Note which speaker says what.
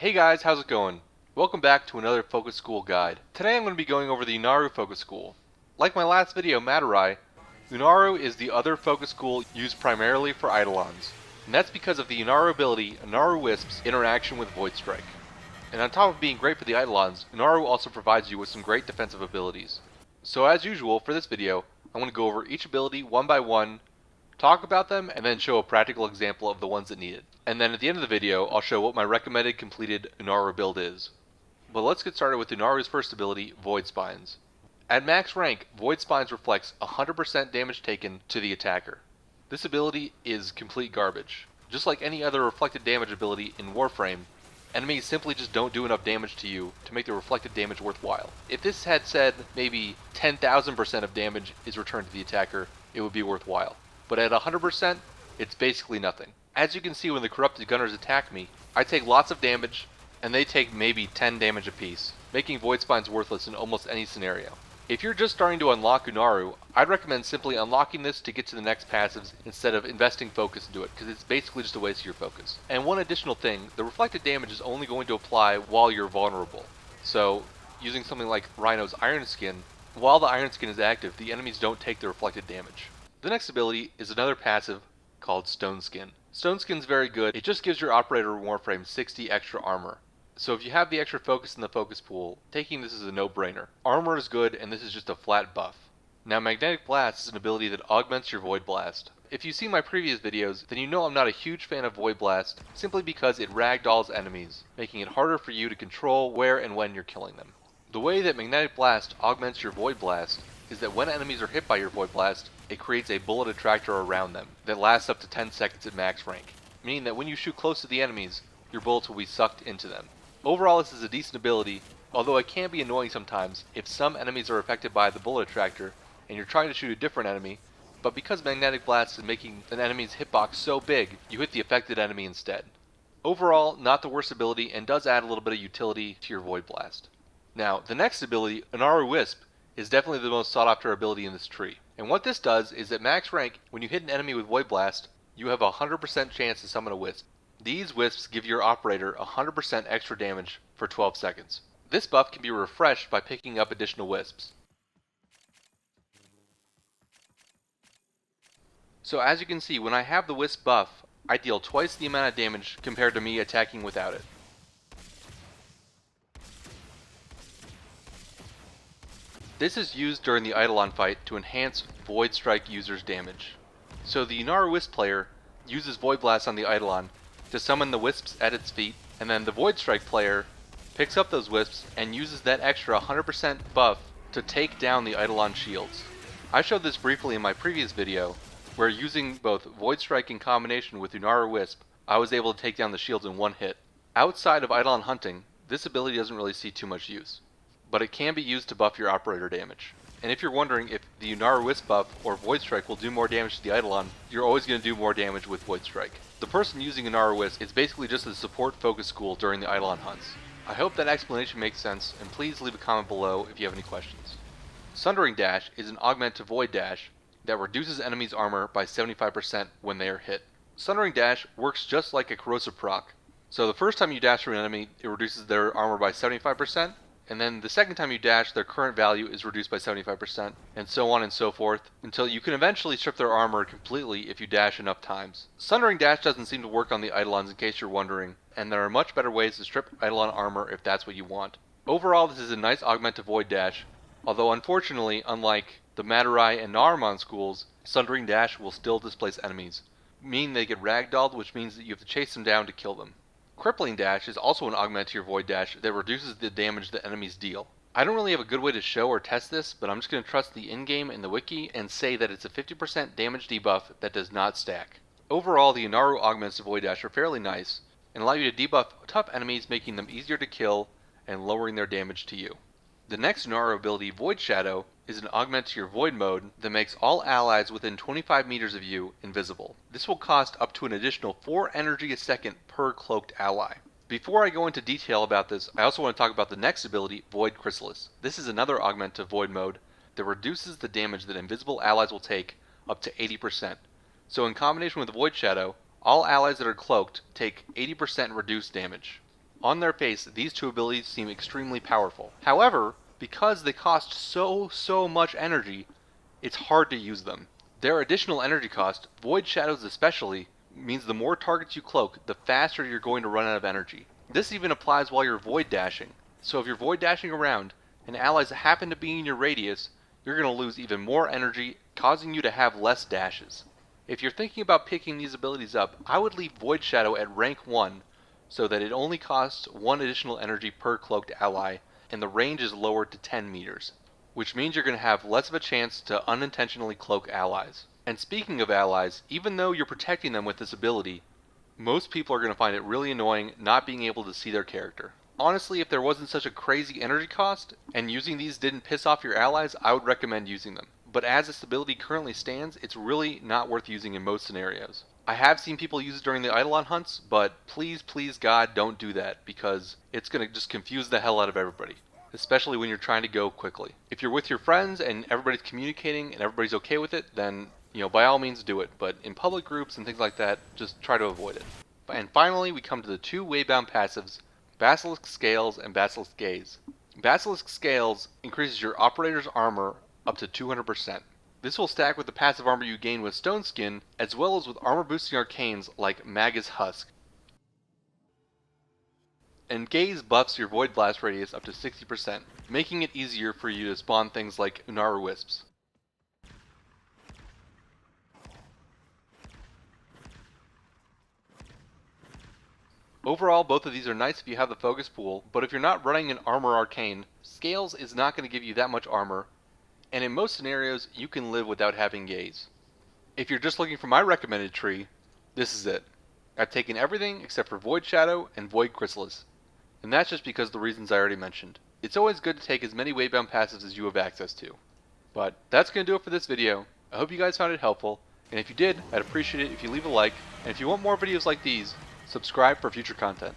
Speaker 1: Hey guys, how's it going? Welcome back to another Focus School guide. Today I'm going to be going over the Unairu Focus School. Like my last video, Matarai, Unairu is the other Focus School used primarily for Eidolons. And that's because of the Unairu ability, Unairu Wisp's interaction with Void Strike. And on top of being great for the Eidolons, Unairu also provides you with some great defensive abilities. So as usual, for this video, I'm going to go over each ability one by one, talk about them, and then show a practical example of the ones that need it. And then at the end of the video, I'll show what my recommended completed Unairu build is. But let's get started with Unairu's first ability, Void Spines. At max rank, Void Spines reflects 100% damage taken to the attacker. This ability is complete garbage. Just like any other reflected damage ability in Warframe, enemies simply just don't do enough damage to you to make the reflected damage worthwhile. If this had said maybe 10,000% of damage is returned to the attacker, it would be worthwhile. But at 100%, it's basically nothing. As you can see, when the corrupted gunners attack me, I take lots of damage, and they take maybe 10 damage apiece, making Void Spines worthless in almost any scenario. If you're just starting to unlock Unairu, I'd recommend simply unlocking this to get to the next passives instead of investing focus into it, because it's basically just a waste of your focus. And one additional thing, the reflected damage is only going to apply while you're vulnerable. So, using something like Rhino's Iron Skin, while the Iron Skin is active, the enemies don't take the reflected damage. The next ability is another passive called Stone Skin. Stone Skin's very good, it just gives your operator Warframe 60 extra armor. So if you have the extra focus in the focus pool, taking this is a no-brainer. Armor is good, and this is just a flat buff. Now Magnetic Blast is an ability that augments your Void Blast. If you've seen my previous videos, then you know I'm not a huge fan of Void Blast, simply because it ragdolls enemies, making it harder for you to control where and when you're killing them. The way that Magnetic Blast augments your Void Blast is that when enemies are hit by your Void Blast, it creates a bullet attractor around them that lasts up to 10 seconds at max rank, meaning that when you shoot close to the enemies, your bullets will be sucked into them. Overall, this is a decent ability, although it can be annoying sometimes if some enemies are affected by the bullet attractor and you're trying to shoot a different enemy, but because Magnetic Blast is making an enemy's hitbox so big, you hit the affected enemy instead. Overall, not the worst ability, and does add a little bit of utility to your Void Blast. Now, the next ability, Unairu Wisp, is definitely the most sought after ability in this tree. And what this does is at max rank, when you hit an enemy with Void Blast, you have a 100% chance to summon a Wisp. These Wisps give your operator 100% extra damage for 12 seconds. This buff can be refreshed by picking up additional Wisps. So as you can see, when I have the Wisp buff, I deal twice the amount of damage compared to me attacking without it. This is used during the Eidolon fight to enhance Void Strike users' damage. So the Unairu Wisp player uses Void Blast on the Eidolon to summon the Wisps at its feet, and then the Void Strike player picks up those Wisps and uses that extra 100% buff to take down the Eidolon shields. I showed this briefly in my previous video, where using both Void Strike in combination with Unairu Wisp, I was able to take down the shields in one hit. Outside of Eidolon hunting, this ability doesn't really see too much use, but it can be used to buff your operator damage. And if you're wondering if the Unairu Wisp buff or Void Strike will do more damage to the Eidolon, you're always going to do more damage with Void Strike. The person using Unairu Wisp is basically just a support focus school during the Eidolon hunts. I hope that explanation makes sense, and please leave a comment below if you have any questions. Sundering Dash is an augment to Void Dash that reduces enemies' armor by 75% when they are hit. Sundering Dash works just like a corrosive proc. So the first time you dash through an enemy, it reduces their armor by 75%, and then the second time you dash, their current value is reduced by 75%, and so on and so forth, until you can eventually strip their armor completely if you dash enough times. Sundering Dash doesn't seem to work on the Eidolons in case you're wondering, and there are much better ways to strip Eidolon armor if that's what you want. Overall, this is a nice augment to Void Dash, although unfortunately, unlike the Matarai and Naramon schools, Sundering Dash will still displace enemies, meaning they get ragdolled, which means that you have to chase them down to kill them. Crippling Dash is also an augment to your Void Dash that reduces the damage that enemies deal. I don't really have a good way to show or test this, but I'm just going to trust the in-game and the wiki and say that it's a 50% damage debuff that does not stack. Overall, the Unairu augments to Void Dash are fairly nice, and allow you to debuff tough enemies, making them easier to kill and lowering their damage to you. The next Unairu ability, Void Shadow, is an augment to your Void mode that makes all allies within 25 meters of you invisible. This will cost up to an additional 4 energy a second per cloaked ally. Before I go into detail about this, I also want to talk about the next ability, Void Chrysalis. This is another augment to Void mode that reduces the damage that invisible allies will take up to 80%. So in combination with Void Shadow, all allies that are cloaked take 80% reduced damage. On their face, these two abilities seem extremely powerful. However, because they cost so much energy, it's hard to use them. Their additional energy cost, Void Shadows especially, means the more targets you cloak, the faster you're going to run out of energy. This even applies while you're void dashing. So if you're void dashing around, and allies happen to be in your radius, you're going to lose even more energy, causing you to have less dashes. If you're thinking about picking these abilities up, I would leave Void Shadow at rank 1, so that it only costs 1 additional energy per cloaked ally, and the range is lowered to 10 meters, which means you're going to have less of a chance to unintentionally cloak allies. And speaking of allies, even though you're protecting them with this ability, most people are going to find it really annoying not being able to see their character. Honestly, if there wasn't such a crazy energy cost, and using these didn't piss off your allies, I would recommend using them. But as this ability currently stands, it's really not worth using in most scenarios. I have seen people use it during the Eidolon hunts, but please God, don't do that, because it's going to just confuse the hell out of everybody, especially when you're trying to go quickly. If you're with your friends and everybody's communicating and everybody's okay with it, then, by all means do it, but in public groups and things like that, just try to avoid it. And finally, we come to the two waybound passives, Basilisk Scales and Basilisk Gaze. Basilisk Scales increases your operator's armor up to 200%. This will stack with the passive armor you gain with Stone Skin, as well as with armor boosting arcanes like Magus Husk. And Gaze buffs your Void Blast radius up to 60%, making it easier for you to spawn things like Unairu Wisps. Overall, both of these are nice if you have the focus pool, but if you're not running an armor arcane, Scales is not going to give you that much armor, and in most scenarios, you can live without having Gaze. If you're just looking for my recommended tree, this is it. I've taken everything except for Void Shadow and Void Chrysalis, and that's just because of the reasons I already mentioned. It's always good to take as many waybound passives as you have access to. But that's going to do it for this video. I hope you guys found it helpful, and if you did, I'd appreciate it if you leave a like, and if you want more videos like these, subscribe for future content.